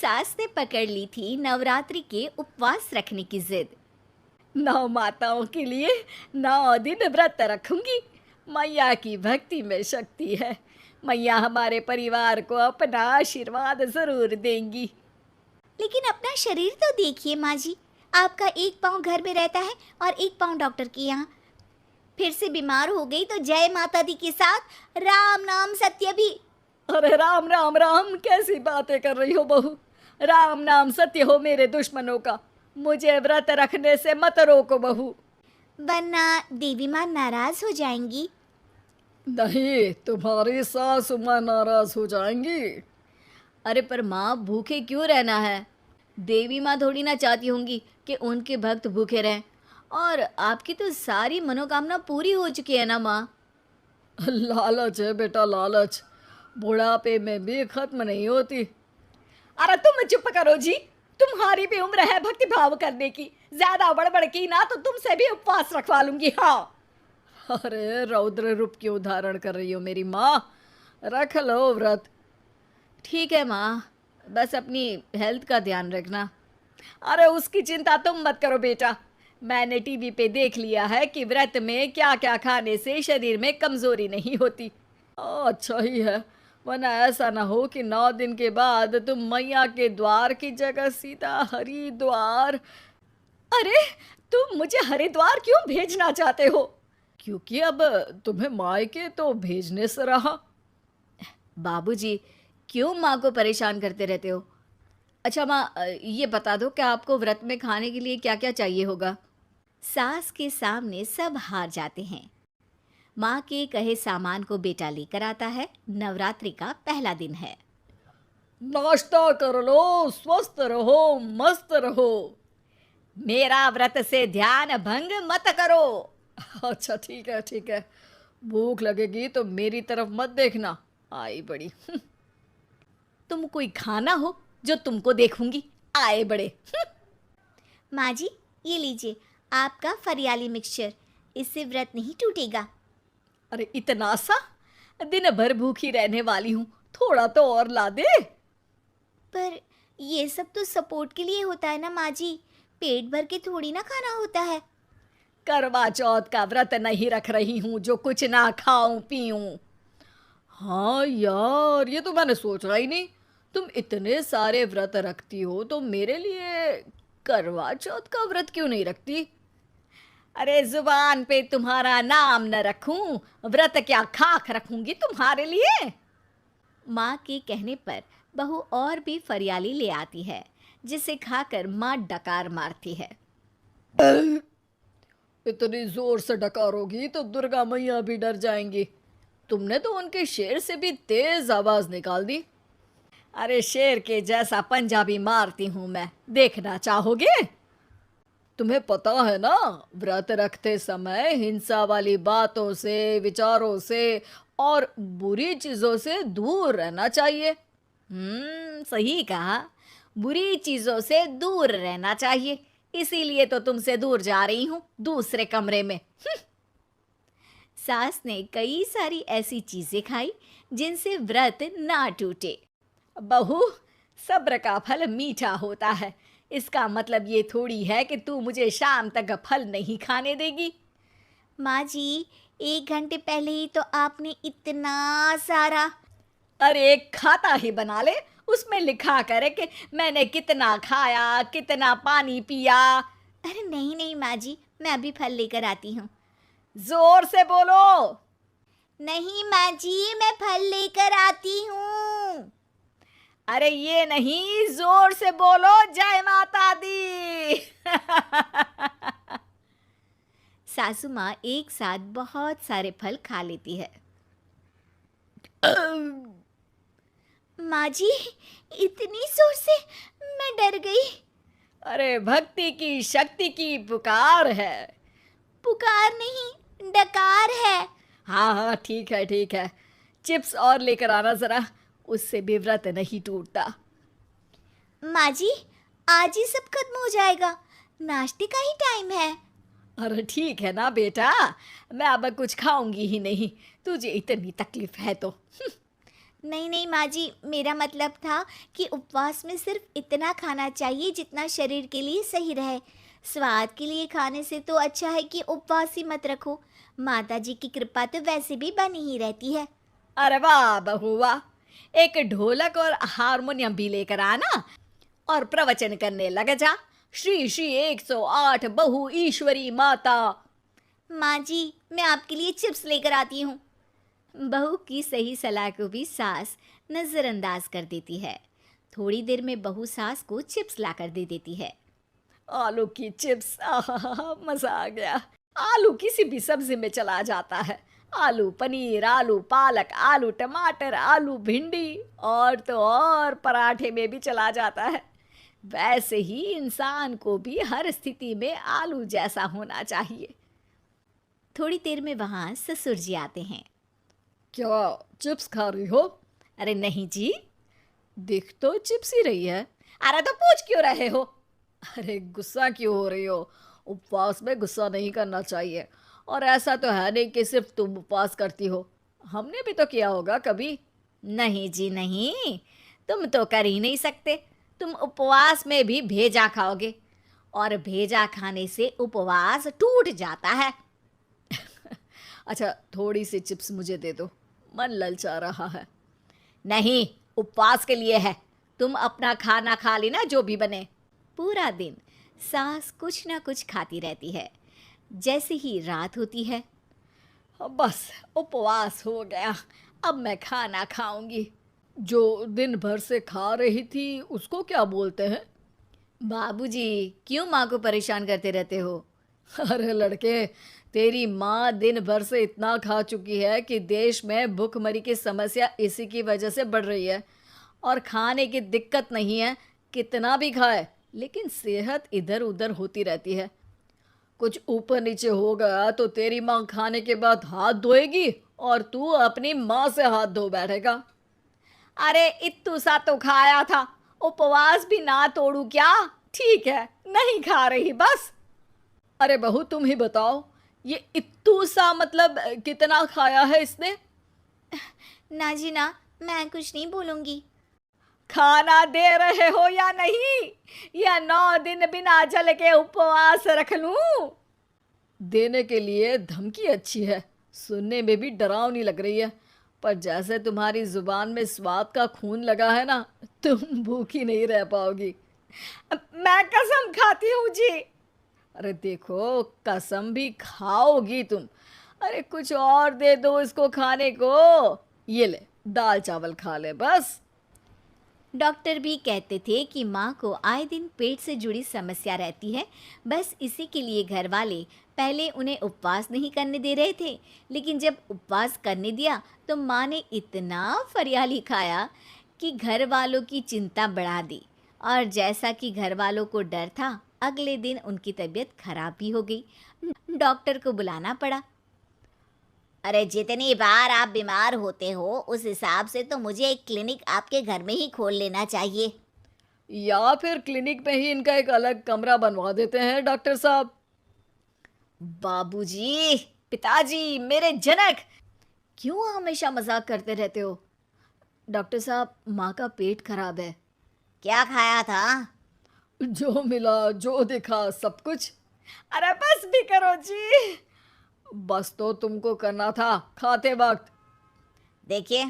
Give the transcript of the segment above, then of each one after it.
सास ने पकड़ ली थी नवरात्रि के उपवास रखने की जिद। 9 माताओं के लिए 9 दिन व्रत रखूंगी। मैया की भक्ति में शक्ति है। मैया हमारे परिवार को अपना आशीर्वाद जरूर देंगी। लेकिन अपना शरीर तो देखिए माँ जी, आपका एक पाँव घर में रहता है और एक पाँव डॉक्टर के यहाँ। फिर से बीमार हो गई तो जय माता दी के साथ राम नाम सत्य भी। अरे राम राम राम, कैसी बातें कर रही हो बहू। राम नाम सत्य हो मेरे दुश्मनों का। मुझे व्रत रखने से मत रोको बहू, वरना देवी माँ नाराज हो जाएंगी। नहीं, तुम्हारी सासु माँ नाराज हो जाएंगी। अरे पर माँ, भूखे क्यों रहना है? देवी माँ थोड़ी ना चाहती होंगी कि उनके भक्त भूखे रहें। और आपकी तो सारी मनोकामना पूरी हो चुकी है ना माँ। लालच है बेटा, लालच बुढ़ापे में भी खत्म नहीं होती। अरे तुम चुप करो जी, तुम्हारी भी उम्र है भक्ति भाव करने की। ज्यादा बड़बड़ की ना तो तुमसे भी उपवास रखवा लूंगी। हाँ। अरे रौद्र रूप की उदाहरण कर रही हो मेरी माँ, रख लो व्रत। ठीक है माँ, बस अपनी हेल्थ का ध्यान रखना। अरे उसकी चिंता तुम मत करो बेटा, मैंने टीवी पे देख लिया है कि व्रत में क्या क्या खाने से शरीर में कमजोरी नहीं होती। अच्छा ही है, वरना ऐसा ना हो कि 9 दिन के बाद तुम मैया के द्वार की जगह सीधा हरिद्वार। अरे तुम मुझे हरिद्वार क्यों भेजना चाहते हो? क्योंकि अब तुम्हें मायके तो भेजने से रहा। बाबूजी, क्यों माँ को परेशान करते रहते हो? अच्छा माँ, ये बता दो कि आपको व्रत में खाने के लिए क्या क्या चाहिए होगा? सास के सामने सब हार जाते हैं। माँ के कहे सामान को बेटा लेकर आता है। नवरात्रि का पहला दिन है। नाश्ता कर लो, स्वस्थ रहो, मस्त रहो। मेरा व्रत से ध्यान भंग मत करो। अच्छा ठीक है ठीक है, भूख लगेगी तो मेरी तरफ मत देखना, आई बड़ी। तुम कोई खाना हो जो तुमको देखूंगी, आए बड़े। माँ जी, ये लीजिए आपका फरियाली मिक्सचर, इससे व्रत नहीं टूटेगा। अरे इतना सा? दिन भर भूखी रहने वाली हूँ, थोड़ा तो और ला दे। पर ये सब तो सपोर्ट के लिए होता है ना माँ जी, पेट भर के थोड़ी ना खाना होता है। करवा चौथ का व्रत नहीं रख रही हूँ जो कुछ ना खाऊं पीऊं। हाँ यार, ये तो मैंने सोचा ही नहीं। तुम इतने सारे व्रत रखती हो तो मेरे लिए करवा चौथ का व्रत क्यों नहीं रखती? अरे जुबान पे तुम्हारा नाम न रखूं, व्रत क्या खाक रखूंगी तुम्हारे लिए। माँ के कहने पर बहू और भी फरियाली ले आती है, जिसे खाकर माँ डकार मारती है। इतनी जोर से डकारोगी तो दुर्गा मैया भी डर जाएंगी। तुमने तो उनके शेर से भी तेज आवाज निकाल दी। अरे शेर के जैसा पंजाबी मारती हूं मैं, देखना चाहोगे? तुम्हें पता है ना, व्रत रखते समय हिंसा वाली बातों से, विचारों से और बुरी चीजों से दूर रहना चाहिए। सही कहा, बुरी चीजों से दूर रहना चाहिए। इसीलिए तो तुमसे दूर जा रही हूँ, दूसरे कमरे में। सास ने कई सारी ऐसी चीजें खाई जिनसे व्रत ना टूटे। बहू, सब्र का फल मीठा होता है। इसका मतलब ये थोड़ी है कि तू मुझे शाम तक फल नहीं खाने देगी। माँ जी, 1 घंटे पहले ही तो आपने इतना सारा। अरे एक खाता ही बना ले, उसमें लिखा करे कि मैंने कितना खाया, कितना पानी पिया। अरे नहीं नहीं माँ जी, मैं अभी फल लेकर आती हूँ। जोर से बोलो। नहीं माँ जी, मैं फल लेकर आती हूँ। अरे ये नहीं, जोर से बोलो, जय माता दी। सासू माँ एक साथ बहुत सारे फल खा लेती है। माँ जी, इतनी जोर से मैं डर गई। अरे भक्ति की शक्ति की पुकार है। पुकार नहीं, डकार है। हाँ हाँ ठीक है ठीक है, चिप्स और लेकर आना जरा, उससे भी व्रत नहीं टूटता। माँ जी, आज ही सब खत्म हो जाएगा, नाश्ते का ही टाइम है। अरे ठीक है ना बेटा, मैं अब कुछ खाऊंगी ही नहीं, तुझे इतनी तकलीफ है तो। नहीं नहीं माँ जी, मेरा मतलब था कि उपवास में सिर्फ इतना खाना चाहिए जितना शरीर के लिए सही रहे। स्वाद के लिए खाने से तो अच्छा है कि उपवास ही मत रखो। माता जी की कृपा तो वैसे भी बनी ही रहती है। अरे वाह बहू वाह, एक ढोलक और हारमोनियम भी लेकर आना और प्रवचन करने लग जा। श्री श्री 108 बहु ईश्वरी माता। माँ जी, मैं आपके लिए चिप्स लेकर आती हूँ। बहू की सही सलाह को भी सास नज़रअंदाज कर देती है। थोड़ी देर में बहू सास को चिप्स लाकर दे देती है। आलू की चिप्स, आहा मजा आ गया। आलू किसी भी सब्जी में चला जाता है। आलू पनीर, आलू पालक, आलू टमाटर, आलू भिंडी और तो और पराठे में भी चला जाता है। वैसे ही इंसान को भी हर स्थिति में आलू जैसा होना चाहिए। थोड़ी देर में वहाँ ससुर जी आते हैं। क्या चिप्स खा रही हो? अरे नहीं जी। दिख तो चिप्स ही रही है। अरे तो पूछ क्यों रहे हो? अरे गुस्सा क्यों हो रही हो? उपवास में गुस्सा नहीं करना चाहिए। और ऐसा तो है नहीं कि सिर्फ तुम उपवास करती हो, हमने भी तो किया होगा कभी। नहीं जी नहीं, तुम तो कर ही नहीं सकते। तुम उपवास में भी भेजा खाओगे और भेजा खाने से उपवास टूट जाता है। अच्छा थोड़ी सी चिप्स मुझे दे दो, मन ललचा रहा है। नहीं, उपवास के लिए है। तुम अपना खाना खा लेना जो भी बने। पूरा दिन सास कुछ ना कुछ खाती रहती है। जैसे ही रात होती है, अब बस उपवास हो गया, अब मैं खाना खाऊंगी। जो दिन भर से खा रही थी उसको क्या बोलते हैं? बाबूजी क्यों माँ को परेशान करते रहते हो? अरे लड़के, तेरी माँ दिन भर से इतना खा चुकी है कि देश में भूखमरी की समस्या इसी की वजह से बढ़ रही है। और खाने की दिक्कत नहीं है, कितना भी खाए लेकिन सेहत इधर उधर होती रहती है। कुछ ऊपर नीचे हो गया तो तेरी माँ खाने के बाद हाथ धोएगी और तू अपनी माँ से हाथ धो बैठेगा। अरे इत्तू सा तो खाया था, उपवास भी ना तोड़ू क्या? ठीक है, नहीं खा रही बस। अरे बहू तुम ही बताओ, ये इत्तू सा मतलब कितना खाया है इसने? ना जी ना, मैं कुछ नहीं बोलूँगी। खाना दे रहे हो या नहीं, या 9 दिन बिना जल के उपवास रख लूं? देने के लिए धमकी अच्छी है, सुनने में भी डरावनी लग रही है। पर जैसे तुम्हारी जुबान में स्वाद का खून लगा है ना, तुम भूखी नहीं रह पाओगी। मैं कसम खाती हूँ जी। अरे देखो, कसम भी खाओगी तुम। अरे कुछ और दे दो इसको खाने को। ये ले, दाल चावल खा ले बस। डॉक्टर भी कहते थे कि माँ को आए दिन पेट से जुड़ी समस्या रहती है। बस इसी के लिए घर वाले पहले उन्हें उपवास नहीं करने दे रहे थे, लेकिन जब उपवास करने दिया तो माँ ने इतना फरियाली खाया कि घर वालों की चिंता बढ़ा दी। और जैसा कि घर वालों को डर था, अगले दिन उनकी तबीयत खराब भी हो गई। डॉक्टर को बुलाना पड़ा। अरे जितनी बार आप बीमार होते हो उस हिसाब से तो मुझे एक क्लिनिक आपके घर में ही खोल लेना चाहिए। या फिर क्लिनिक में ही इनका एक अलग कमरा बनवा देते हैं डॉक्टर साहब। बाबूजी, पिताजी, मेरे जनक, क्यों हमेशा मजाक करते रहते हो? डॉक्टर साहब, माँ का पेट खराब है। क्या खाया था? जो मिला जो दिखा सब कुछ। अरे बस भी करो जी। बस तो तुमको करना था खाते वक्त। देखिए,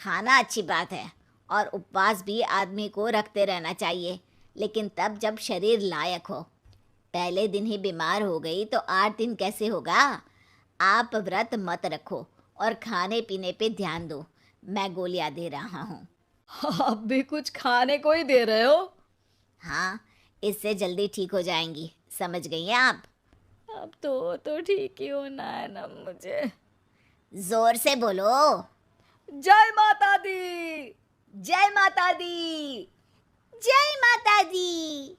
खाना अच्छी बात है और उपवास भी आदमी को रखते रहना चाहिए, लेकिन तब जब शरीर लायक हो। पहले दिन ही बीमार हो गई तो 8 दिन कैसे होगा? आप व्रत मत रखो और खाने पीने पे ध्यान दो। मैं गोलियां दे रहा हूँ। आप भी कुछ खाने को ही दे रहे हो? हाँ, इससे जल्दी ठीक हो जाएंगी। समझ गई हैं आप? अब तो ठीक ही होना है ना मुझे। जोर से बोलो। जय माता दी। जय माता दी। जय माता दी।